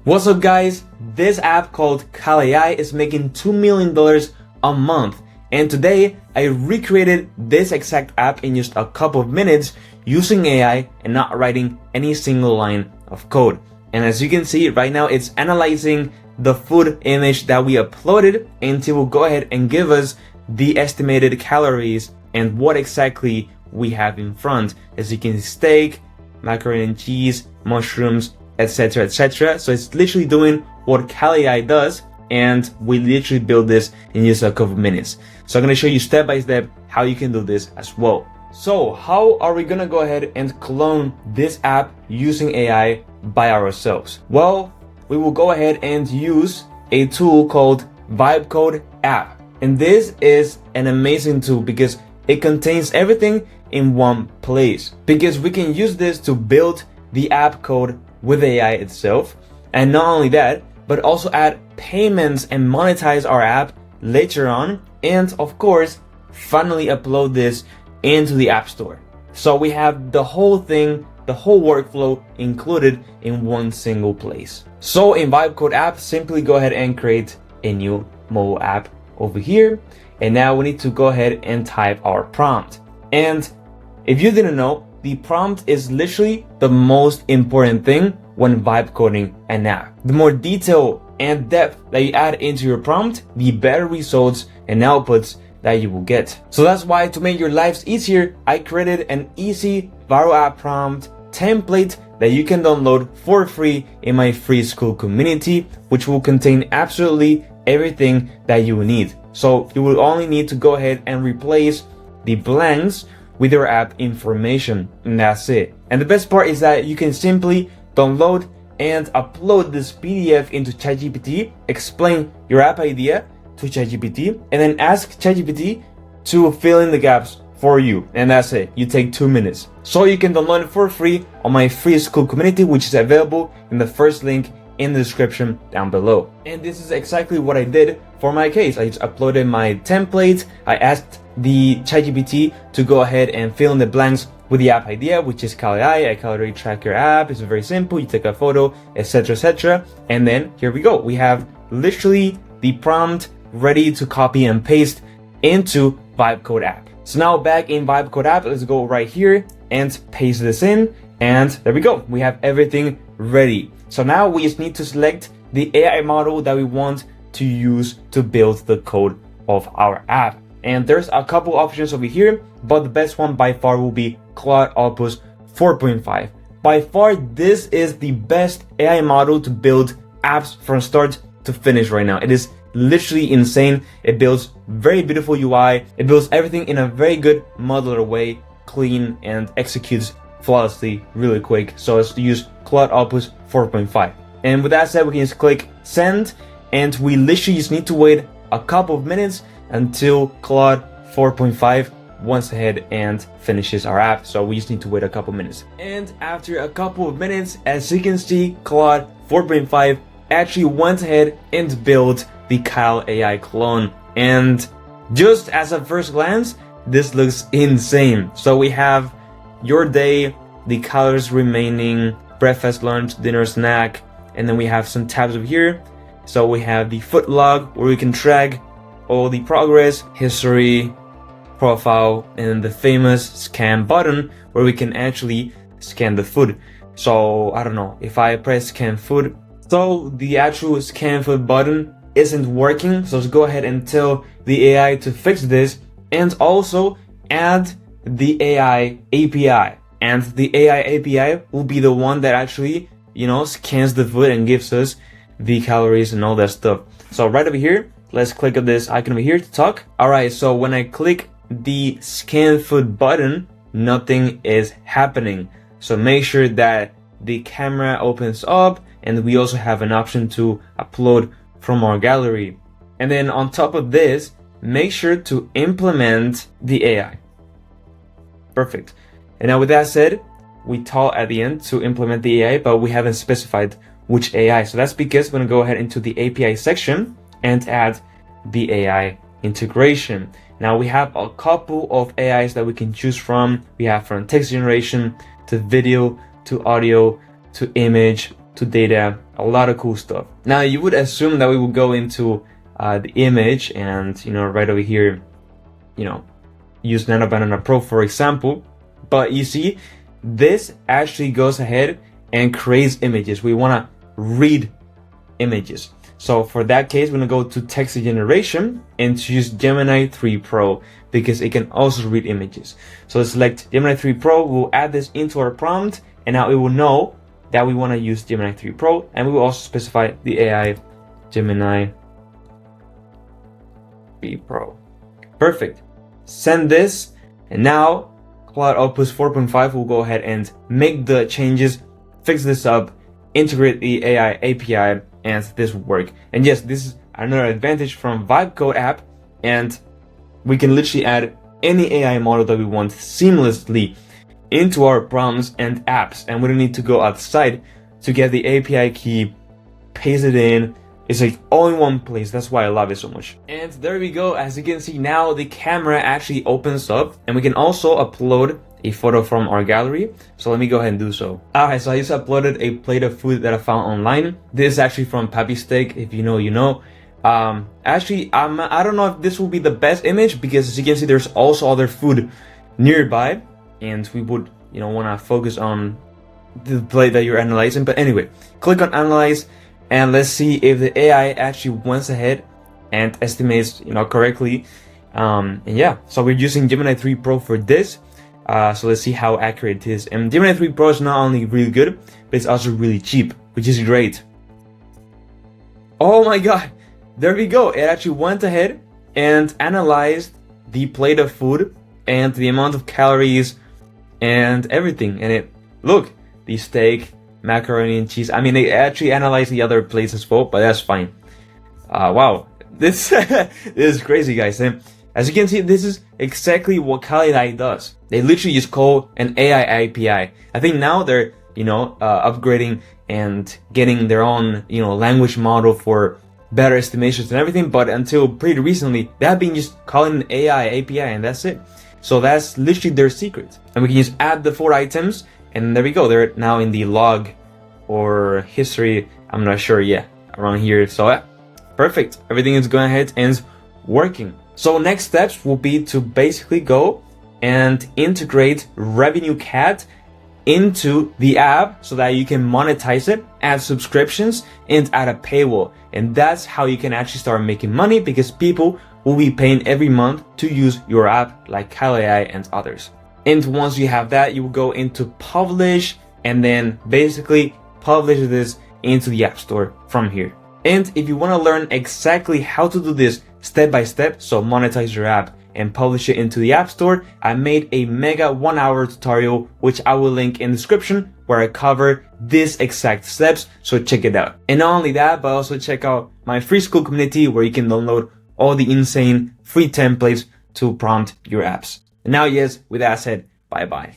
What's up guys, this app called Calorie is making $2 million a month, and today I recreated this exact app in just a couple of minutes using AI and not writing any single line of code. And as you can see right now, it's analyzing the food image that we uploaded, and it will go ahead and give us the estimated calories and what exactly we have in front. As you can see, steak, macaroni and cheese, mushrooms, etc, etc. So it's literally doing what Calorie does, and we literally build this in just a couple of minutes. So I'm going to show you step by step how you can do this as well. So how are we going to go ahead and clone this app using AI by ourselves? Well, we will go ahead and use a tool called Vibecode app. And this is an amazing tool because it contains everything in one place. Because we can use this to build the app code with AI itself. And not only that, but also add payments and monetize our app later on. And of course, finally upload this into the App Store. So we have the whole thing, the whole workflow included in one single place. So in Vibecode app, simply go ahead and create a new mobile app over here. And now we need to go ahead and type our prompt. And if you didn't know, the prompt is literally the most important thing when vibe coding an app. The more detail and depth that you add into your prompt, the better results and outputs that you will get. So that's why, to make your lives easier, I created an easy viral app prompt template that you can download for free in my free school community, which will contain absolutely everything that you need. So you will only need to go ahead and replace the blanks with your app information, and that's it. And the best part is that you can simply download and upload this PDF into ChatGPT, explain your app idea to ChatGPT, and then ask ChatGPT to fill in the gaps for you. And that's it. You take 2 minutes. So you can download it for free on my free school community, which is available in the first link in the description down below. And this is exactly what I did for my case. I just uploaded my template. I asked the ChatGPT to go ahead and fill in the blanks with the app idea, which is Calorie, a calorie tracker app. It's very simple. You take a photo, etc, etc. And then here we go. We have literally the prompt ready to copy and paste into Vibecode app. So now back in Vibecode app, let's go right here and paste this in. And there we go. We have everything ready. So now we just need to select the AI model that we want to use to build the code of our app. And there's a couple options over here, but the best one by far will be Claude Opus 4.5. By far, this is the best AI model to build apps from start to finish right now. It is literally insane. It builds very beautiful UI. It builds everything in a very good modular way, clean, and executes flawlessly really quick. So let's use Claude Opus 4.5. And with that said, we can just click send, and we literally just need to wait a couple of minutes until Claude 4.5 once ahead and finishes our app. So we just need to wait a couple minutes. And after a couple of minutes, as you can see, Claude 4.5 actually went ahead and built the Cal AI clone. And just as a first glance, this looks insane. So we have your day, the calories remaining, breakfast, lunch, dinner, snack, and then we have some tabs over here. So we have the food log where we can track all the progress, history, profile, and the famous scan button where we can actually scan the food. So I don't know, if I press scan food, so the actual scan food button isn't working. So let's go ahead and tell the AI to fix this, and also add the AI API. And the AI API will be the one that actually, scans the food and gives us the calories and all that stuff. So right over here, let's click on this icon over here to talk. Alright, so when I click the scan food button, nothing is happening. So make sure that the camera opens up, and we also have an option to upload from our gallery. And then on top of this, make sure to implement the AI. Perfect. And now with that said, we told at the end to implement the AI, but we haven't specified which AI. So that's because we're going to go ahead into the API section and add the AI integration. Now we have a couple of AIs that we can choose from. We have from text generation to video to audio to image to data a lot of cool stuff. Now you would assume that we would go into the image and, you know, right over here, you know, use Nano Banana Pro for example, but you see, this actually goes ahead and creates images. We want to read images. So for that case, we're going to go to text generation and choose Gemini 3 Pro because it can also read images. So select Gemini 3 Pro, we'll add this into our prompt, and now it will know that we want to use Gemini 3 Pro, and we will also specify the AI Gemini 3 Pro. Perfect. Send this, and now Claude Opus 4.5 will go ahead and make the changes, fix this up, integrate the AI API, and this will work. And yes, this is another advantage from Vibe Code app, and we can literally add any AI model that we want seamlessly into our prompts and apps, and we don't need to go outside to get the API key, paste it in. It's like all in one place. That's why I love it so much. And there we go. As you can see now, the camera actually opens up, and we can also upload a photo from our gallery. So let me go ahead and do so. Alright, so I just uploaded a plate of food that I found online. This is actually from Pappy Steak. If you know, you know. Actually, I don't know if this will be the best image because as you can see, there's also other food nearby, and we would, you know, want to focus on the plate that you're analyzing. But anyway, click on analyze, and let's see if the AI actually went ahead and estimates, you know, correctly. And yeah, so we're using Gemini 3 Pro for this. So let's see how accurate it is. And Gemini 3 Pro is not only really good, but it's also really cheap, which is great. Oh my god, there we go. It actually went ahead and analyzed the plate of food and the amount of calories and everything. And it, look, the steak, macaroni and cheese. I mean, it actually analyzed the other plates as well, but that's fine. Wow, this, this is crazy, guys. And as you can see, this is exactly what Calorie does. They literally just call an AI API. I think now they're, you know, upgrading and getting their own, you know, language model for better estimations and everything. But until pretty recently, they have been just calling an AI API, and that's it. So that's literally their secret. And we can just add the 4 items, and there we go. They're now in the log or history. I'm not sure. Yeah, around here. So yeah, perfect. Everything is going ahead and working. So next steps will be to basically go and integrate Revenue Cat into the app so that you can monetize it, add subscriptions, and add a paywall. And that's how you can actually start making money, because people will be paying every month to use your app, like Calorie and others. And once you have that, you will go into publish and then basically publish this into the App Store from here. And if you want to learn exactly how to do this step by step, so monetize your app and publish it into the App Store, I made a mega 1-hour tutorial, which I will link in the description, where I cover these exact steps, so check it out. And not only that, but also check out my free school community, where you can download all the insane free templates to prompt your apps. And now, yes, with that said, bye bye.